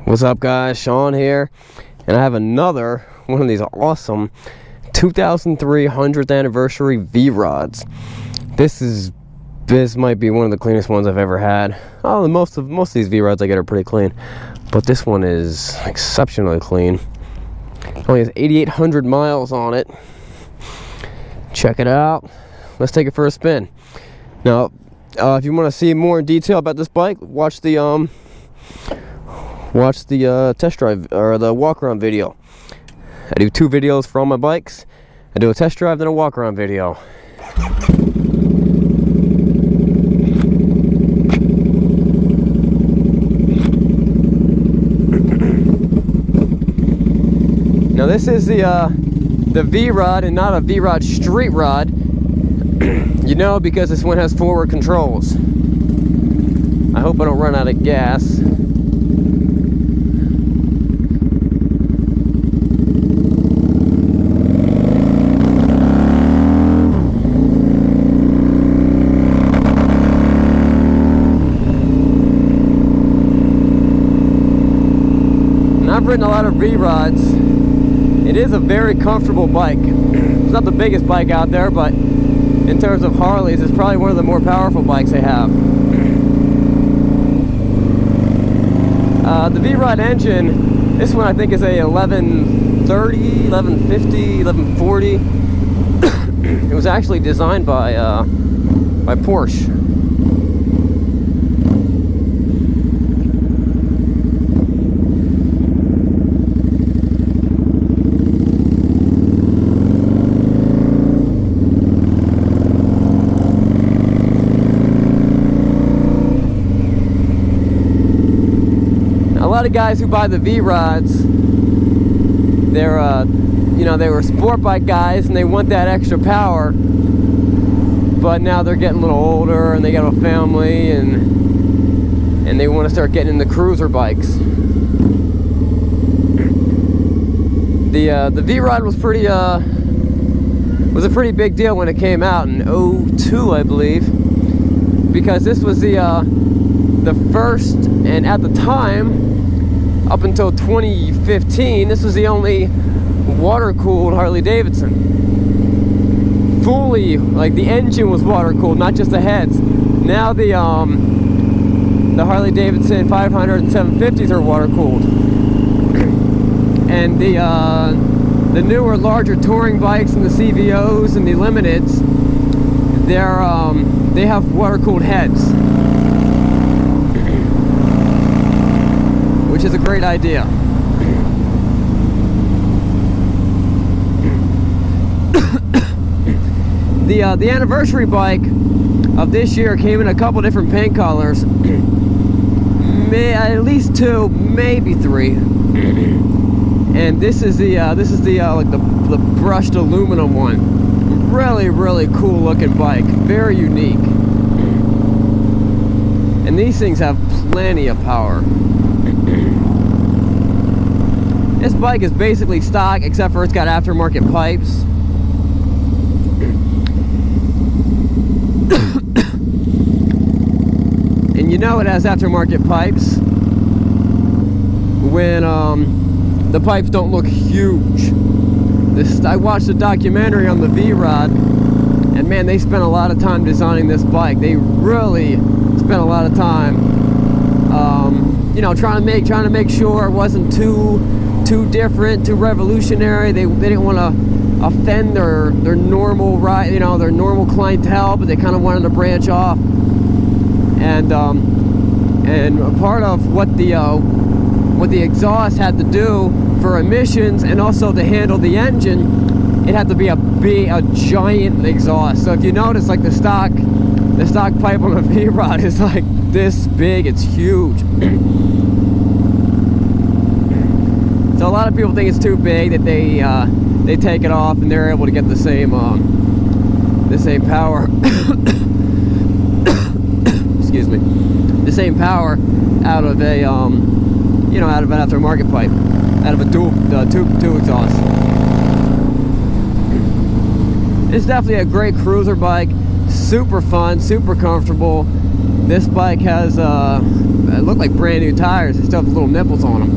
What's up, guys? Sean here, and I have another one of these awesome 2003 100th anniversary V Rods. This might be one of the cleanest ones I've ever had. Oh, most of these V Rods I get are pretty clean, but this one is exceptionally clean. It only has 8,800 miles on it. Check it out. Let's take it for a spin. Now, if you want to see more in detail about this bike, watch the test drive or the walk around video. I do 2 videos for all my bikes. I do a test drive, then a walk around video. Now this is the V Rod and not a V Rod street rod. You know, because this one has forward controls. I hope I don't run out of gas. I've ridden a lot of V Rods. It is a very comfortable bike. It's not the biggest bike out there, but in terms of Harleys, it's probably one of the more powerful bikes they have. The V Rod engine, this one I think is a 1130, 1150, 1140. It was actually designed by Porsche. A lot of guys who buy the V Rods, they're they were sport bike guys and they want that extra power, but now they're getting a little older and they got a family and they want to start getting into cruiser bikes. The V Rod was a pretty big deal when it came out in 2002, I believe, because this was the first, and at the time, up until 2015, this was the only water-cooled Harley Davidson. Fully, like the engine was water-cooled, not just the heads. Now the Harley Davidson 500 and 750s are water-cooled. And the newer, larger touring bikes and the CVOs and the Limiteds, they have water-cooled heads, which is a great idea. The anniversary bike of this year came in a couple different paint colors, at least 2, maybe 3. And this is the brushed aluminum one. Really cool looking bike, very unique. And these things have plenty of power. This bike is basically stock, except for it's got aftermarket pipes. And you know it has aftermarket pipes when the pipes don't look huge. I watched a documentary on the V Rod, and man, they spent a lot of time designing this bike. They really spent a lot of time trying to make sure it wasn't too different, too revolutionary. They didn't want to offend their normal their normal clientele, but they kind of wanted to branch off. And part of what the exhaust had to do for emissions, and also to handle the engine, it had to be a giant exhaust. So if you notice, like the stock pipe on a V Rod is like this big. It's huge. So a lot of people think it's too big, that they take it off and they're able to get the same power. Excuse me, the same power out of a out of an aftermarket pipe, out of a dual two exhaust. It's definitely a great cruiser bike, super fun, super comfortable. This bike has They look like brand new tires. They still have little nipples on them.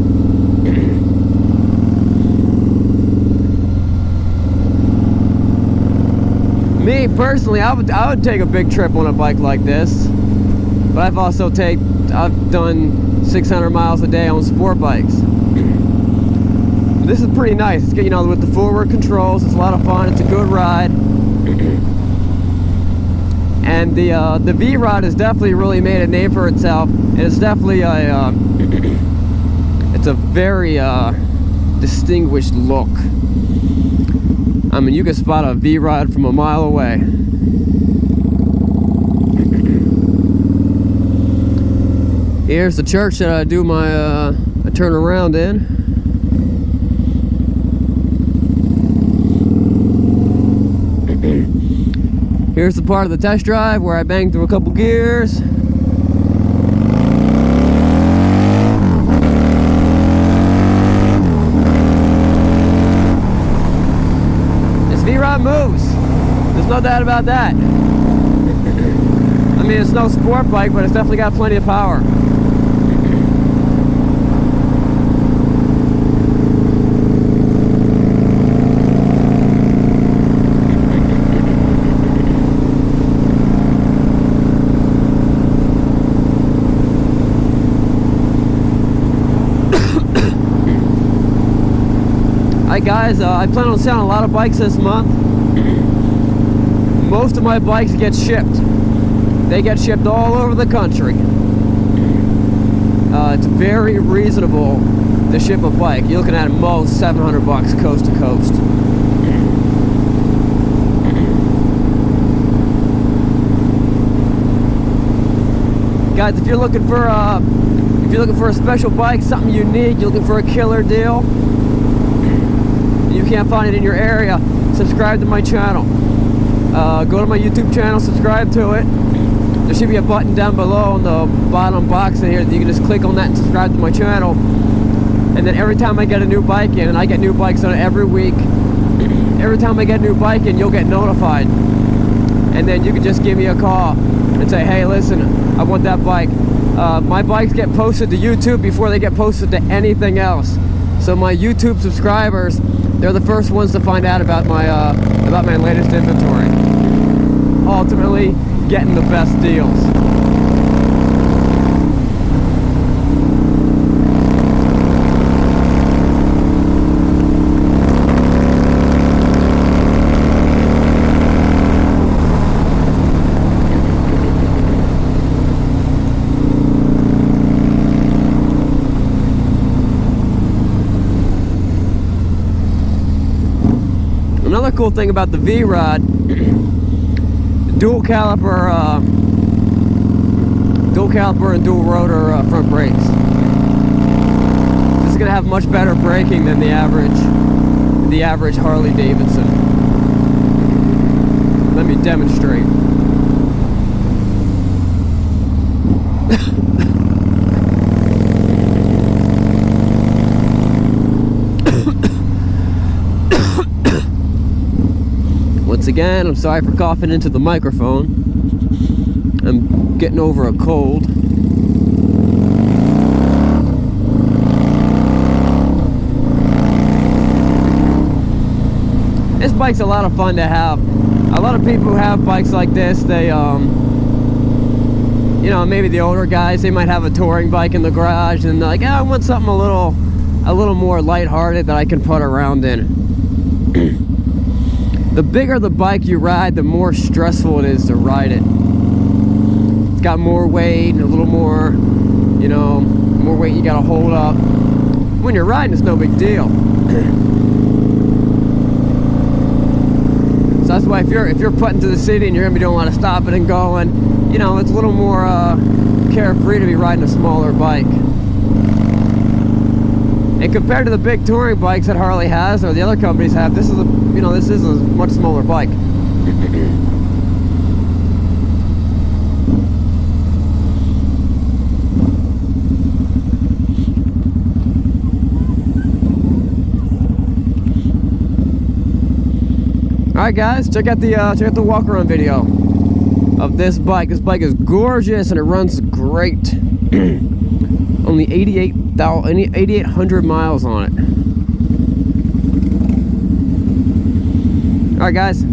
Me personally, I would take a big trip on a bike like this, but I've done 600 miles a day on sport bikes. This is pretty nice. It's, you know, with the forward controls, it's a lot of fun. It's a good ride. And the V Rod has definitely really made a name for itself, and it's definitely a it's a very distinguished look. I mean, you can spot a V Rod from a mile away. Here's the church that I do my I turn around in. Here's the part of the test drive where I banged through a couple gears. This V-Rod moves. There's no doubt about that. I mean, it's no sport bike, but it's definitely got plenty of power. Alright guys, I plan on selling a lot of bikes this month. Most of my bikes get shipped. They get shipped all over the country. It's very reasonable to ship a bike. You're looking at most $700 coast to coast. Guys, if you're looking for a special bike, something unique, you're looking for a killer deal, you can't find it in your area, subscribe to my channel. Go to my YouTube channel, subscribe to it. There should be a button down below in the bottom box in here that you can just click on that and subscribe to my channel. And then every time I get a new bike in, and I get new bikes on it every week, every time I get a new bike in, you'll get notified. And then you can just give me a call and say, hey, listen, I want that bike. My bikes get posted to YouTube before they get posted to anything else. So my YouTube subscribers, they're the first ones to find out about my latest inventory. Ultimately, getting the best deals. Another cool thing about the V Rod, dual caliper and dual rotor front brakes. This is going to have much better braking than the average Harley Davidson. Let me demonstrate. Once again, I'm sorry for coughing into the microphone. I'm getting over a cold. This bike's a lot of fun to have. A lot of people who have bikes like this, they, you know, maybe the older guys, they might have a touring bike in the garage, and they're like, I want something a little more lighthearted that I can put around in. The bigger the bike you ride, the more stressful it is to ride it. It's got more weight and a little more, you know, more weight you gotta hold up. When you're riding, it's no big deal. So that's why if you're putting to the city and you're gonna be doing a lot of stopping and going, you know, it's a little more carefree to be riding a smaller bike. And compared to the big touring bikes that Harley has or the other companies have, this is a much smaller bike. Alright guys, check out the walk around video of this bike. This bike is gorgeous and it runs great. Only 8,800 miles on it. All right, guys.